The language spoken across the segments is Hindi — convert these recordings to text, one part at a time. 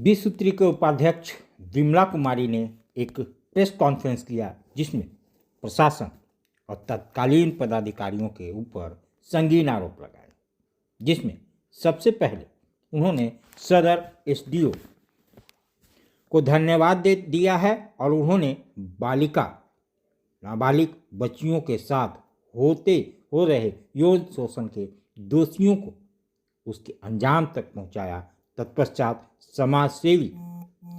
20 सूत्री के उपाध्यक्ष विमला कुमारी ने एक प्रेस कॉन्फ्रेंस किया जिसमें प्रशासन और तत्कालीन पदाधिकारियों के ऊपर संगीन आरोप लगाए, जिसमें सबसे पहले उन्होंने सदर एसडीओ को धन्यवाद दिया है और उन्होंने नाबालिग बच्चियों के साथ हो रहे यौन शोषण के दोषियों को उसके अंजाम तक पहुंचाया। तत्पश्चात समाज सेवी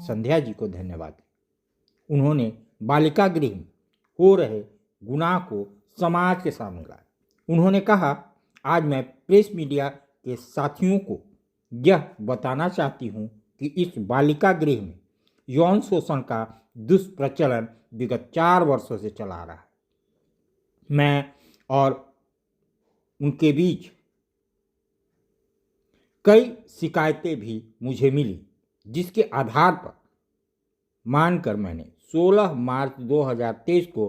संध्या जी को धन्यवाद दिया। उन्होंने बालिका गृह में हो रहे गुनाह को समाज के सामने लाया। उन्होंने कहा, आज मैं प्रेस मीडिया के साथियों को यह बताना चाहती हूँ कि इस बालिका गृह में यौन शोषण का दुष्प्रचलन विगत 4 वर्षों से चला रहा है। मैं और उनके बीच कई शिकायतें भी मुझे मिली, जिसके आधार पर मानकर मैंने 16 मार्च 2023 को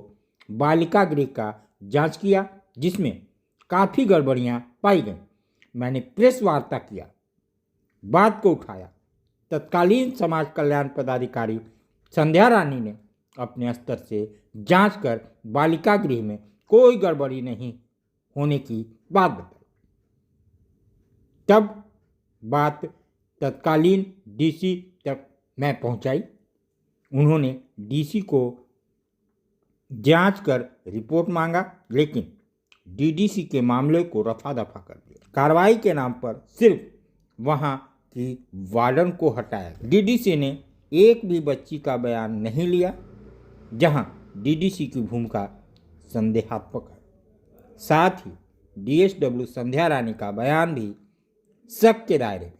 बालिका गृह का जांच किया, जिसमें काफ़ी गड़बड़ियां पाई गईं। मैंने प्रेस वार्ता किया, बात को उठाया। तत्कालीन समाज कल्याण पदाधिकारी संध्या रानी ने अपने स्तर से जांच कर बालिका गृह में कोई गड़बड़ी नहीं होने की बात बताई। तब बात तत्कालीन डीसी तक मैं पहुंचाई। उन्होंने डीसी को जांच कर रिपोर्ट मांगा, लेकिन डीडीसी के मामले को रफा दफा कर दिया। कार्रवाई के नाम पर सिर्फ वहां की वार्डन को हटाया। डीडीसी ने एक भी बच्ची का बयान नहीं लिया, जहां डीडीसी की भूमिका संदेहात्मक है। साथ ही डीएसडब्ल्यू संध्या रानी का बयान भी शक के दायरे में।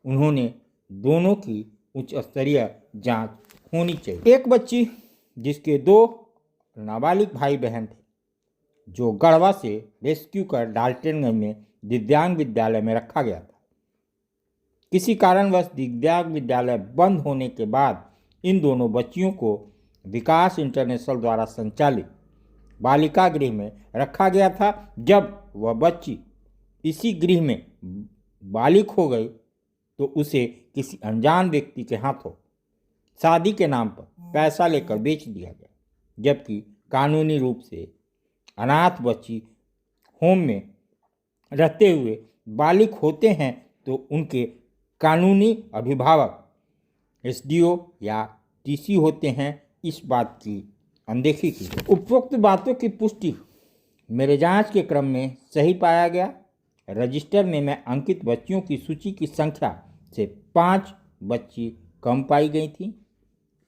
उन्होंने दोनों की उच्च स्तरीय जांच होनी चाहिए। एक बच्ची जिसके 2 नाबालिग भाई बहन थे, जो गढ़वा से रेस्क्यू कर डाल्टनगंज में दिव्यांग विद्यालय में रखा गया था। किसी कारणवश दिव्यांग विद्यालय बंद होने के बाद इन दोनों बच्चियों को विकास इंटरनेशनल द्वारा संचालित बालिका गृह में रखा गया था। जब वह बच्ची इसी गृह में बालिग हो गई तो उसे किसी अनजान व्यक्ति के हाथों शादी के नाम पर पैसा लेकर बेच दिया गया, जबकि कानूनी रूप से अनाथ बच्ची होम में रहते हुए बालिग होते हैं तो उनके कानूनी अभिभावक एसडीओ या टीसी होते हैं। इस बात की अनदेखी की। उपरोक्त बातों की पुष्टि मेरे जांच के क्रम में सही पाया गया। रजिस्टर में मैं अंकित बच्चियों की सूची की संख्या से 5 बच्ची कम पाई गई थी।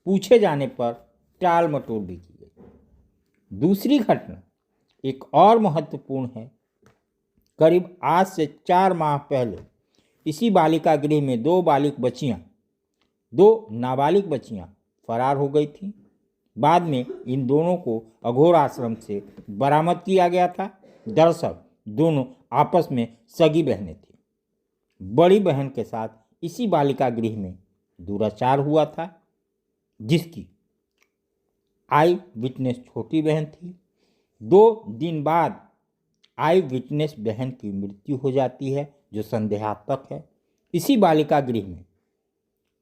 पूछे जाने पर टाल मटोल भी की गई। दूसरी घटना एक और महत्वपूर्ण है। करीब आज से 4 माह पहले इसी बालिका गृह में 2 नाबालिग बच्चियां फरार हो गई थीं। बाद में इन दोनों को अघोर आश्रम से बरामद किया गया था। दरअसल दोनों आपस में सगी बहनें थीं। बड़ी बहन के साथ इसी बालिका गृह में दुराचार हुआ था, जिसकी आई विटनेस छोटी बहन थी। 2 दिन बाद आई विटनेस बहन की मृत्यु हो जाती है, जो संदेहात्मक है। इसी बालिका गृह में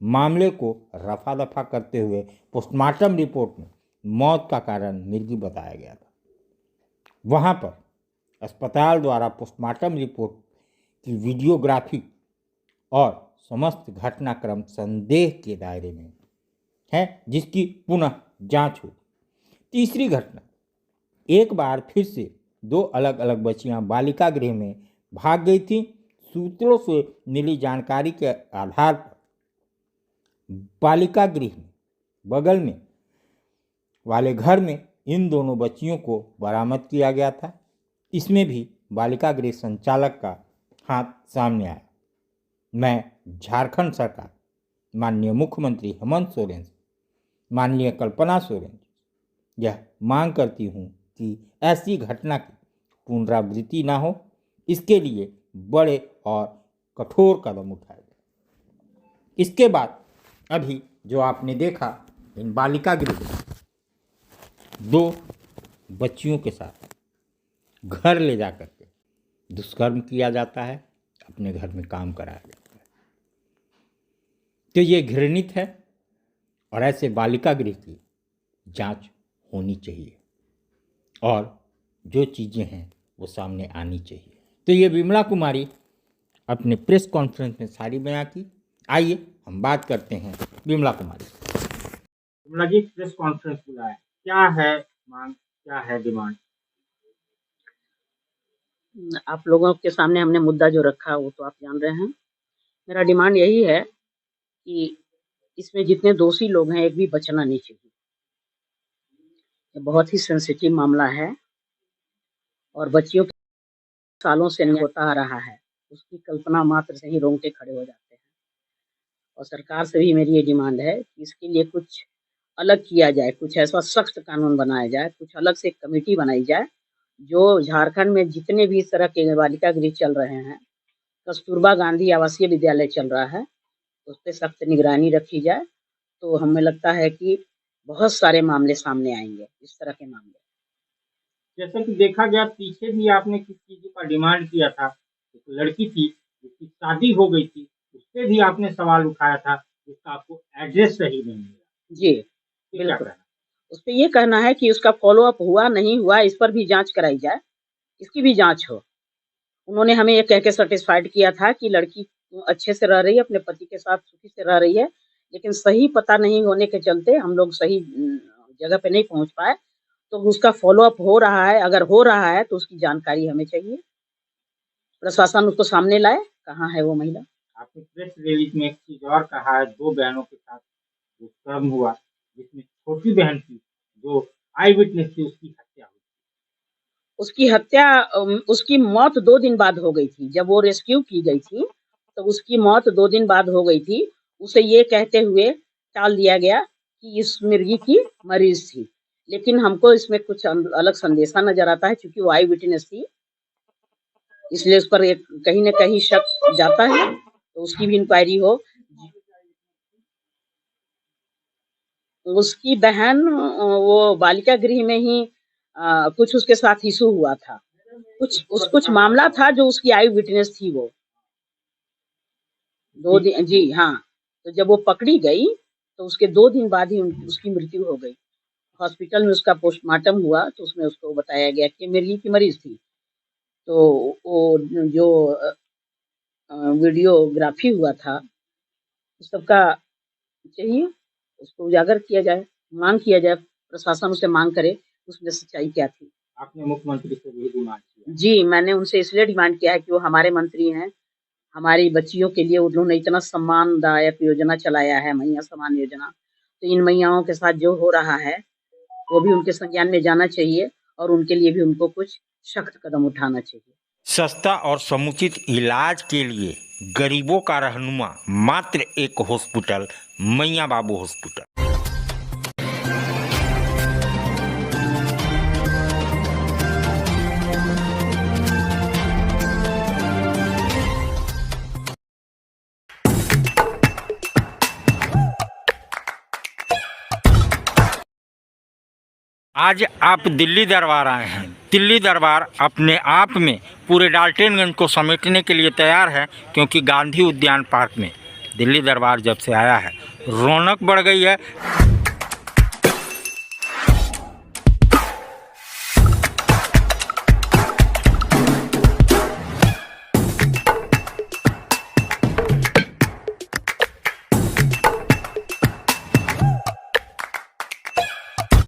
मामले को रफा दफा करते हुए पोस्टमार्टम रिपोर्ट में मौत का कारण मृत्यु बताया गया था। वहां पर अस्पताल द्वारा पोस्टमार्टम रिपोर्ट की वीडियोग्राफी और समस्त घटनाक्रम संदेह के दायरे में है, जिसकी पुनः जांच होगी। तीसरी घटना, एक बार फिर से 2 अलग अलग बच्चियां बालिका गृह में भाग गई थीं। सूत्रों से मिली जानकारी के आधार पर बालिका गृह में बगल में वाले घर में इन दोनों बच्चियों को बरामद किया गया था। इसमें भी बालिका गृह संचालक का हाथ सामने आया। मैं झारखंड सरकार, माननीय मुख्यमंत्री हेमंत सोरेन से, माननीय कल्पना सोरेन यह मांग करती हूँ कि ऐसी घटना की पुनरावृत्ति ना हो। इसके लिए बड़े और कठोर कदम उठाए जाए। इसके बाद अभी जो आपने देखा, इन बालिका गृह 2 बच्चियों के साथ घर ले जा कर के दुष्कर्म किया जाता है, अपने घर में काम कराया जाता है। तो ये घृणित है और ऐसे बालिका गृह की जांच होनी चाहिए और जो चीज़ें हैं वो सामने आनी चाहिए। तो ये विमला कुमारी अपने प्रेस कॉन्फ्रेंस में सारी बयां की। आइए हम बात करते हैं विमला कुमारी। विमला जी, प्रेस कॉन्फ्रेंस बुलाया, क्या है मांग, क्या है डिमांड? आप लोगों के सामने हमने मुद्दा जो रखा वो तो आप जान रहे हैं। मेरा डिमांड यही है कि इसमें जितने दोषी लोग हैं एक भी बचना नहीं चाहिए। ये बहुत ही सेंसिटिव मामला है और बच्चियों के सालों से नहीं होता आ रहा है, उसकी कल्पना मात्र से ही रोंगटे खड़े हो जाते हैं। और सरकार से भी मेरी ये डिमांड है कि इसके लिए कुछ अलग किया जाए, कुछ ऐसा सख्त कानून बनाया जाए, कुछ अलग से एक कमेटी बनाई जाए। जो झारखंड में जितने भी इस तरह के बालिका गृह चल रहे हैं, कस्तूरबा गांधी आवासीय विद्यालय चल रहा है, उस पर सख्त निगरानी रखी जाए तो हमें लगता है कि बहुत सारे मामले सामने आएंगे, इस तरह के मामले। जैसा कि देखा गया पीछे भी आपने किस चीज़ का डिमांड किया था, एक लड़की थी जिसकी शादी हो गई थी, उस पर भी आपने सवाल उठाया था जिसका आपको एड्रेस सही नहीं मिला। जी क्या बिल्कुल, कहना? उस पर ये कहना है कि उसका फॉलोअप हुआ नहीं हुआ, इस पर भी जांच कराई जाए, इसकी भी जांच हो। उन्होंने हमें ये कह के सेटिस्फाइड किया था कि लड़की अच्छे से रह रही है, अपने पति के साथ सुखी से रह रही है, लेकिन सही पता नहीं होने के चलते हम लोग सही जगह पे नहीं पहुंच पाए। तो उसका फॉलोअप हो रहा है, अगर हो रहा है तो उसकी जानकारी हमें चाहिए, प्रशासन उसको सामने लाए, कहाँ है वो महिला। आपने प्रेस रिलीज में एक चीज और कहा है, 2 बहनों के साथ दुष्कर्म हुआ जिसमें छोटी बहन की जो आई विटनेस थी उसकी हत्या हुई। उसकी हत्या उसकी मौत 2 दिन बाद हो गई थी। जब वो रेस्क्यू की गई थी तो उसकी मौत 2 दिन बाद हो गई थी। उसे ये कहते हुए टाल दिया गया कि इस मिर्गी की मरीज थी, लेकिन हमको इसमें कुछ अलग संदेशा नजर आता है। चूंकि वो आई विटनेस थी इसलिए उस पर एक कहीं न कहीं शक जाता है, तो उसकी भी इंक्वायरी हो। उसकी बहन वो बालिका गृह में ही कुछ उसके साथ इशू हुआ था, कुछ मामला था जो उसकी आई विटनेस थी। वो 2 दिन, जी हाँ, तो जब वो पकड़ी गई तो उसके 2 दिन बाद ही उसकी मृत्यु हो गई। हॉस्पिटल में उसका पोस्टमार्टम हुआ तो उसमें उसको बताया गया कि मिर्गी की मरीज थी। तो वो जो वीडियोग्राफी हुआ था उस सबका चाहिए, उसको उजागर किया जाए, मांग किया जाए, प्रशासन उससे मांग करे उसमें सच्चाई क्या थी। आपने मुख्यमंत्री से भी डिमांड किया? जी, मैंने उनसे इसलिए डिमांड किया है कि वो हमारे मंत्री हैं, हमारी बच्चियों के लिए उन्होंने इतना सम्मानदायक योजना चलाया है, मैया सम्मान योजना। तो इन मैयाओं के साथ जो हो रहा है वो भी उनके संज्ञान में जाना चाहिए और उनके लिए भी उनको कुछ सख्त कदम उठाना चाहिए। सस्ता और समुचित इलाज के लिए गरीबों का रहनुमा मात्र एक हॉस्पिटल, मैया बाबू हॉस्पिटल। आज आप दिल्ली दरबार आए हैं। दिल्ली दरबार अपने आप में पूरे डाल्टनगंज को समेटने के लिए तैयार है, क्योंकि गांधी उद्यान पार्क में दिल्ली दरबार जब से आया है रौनक बढ़ गई है।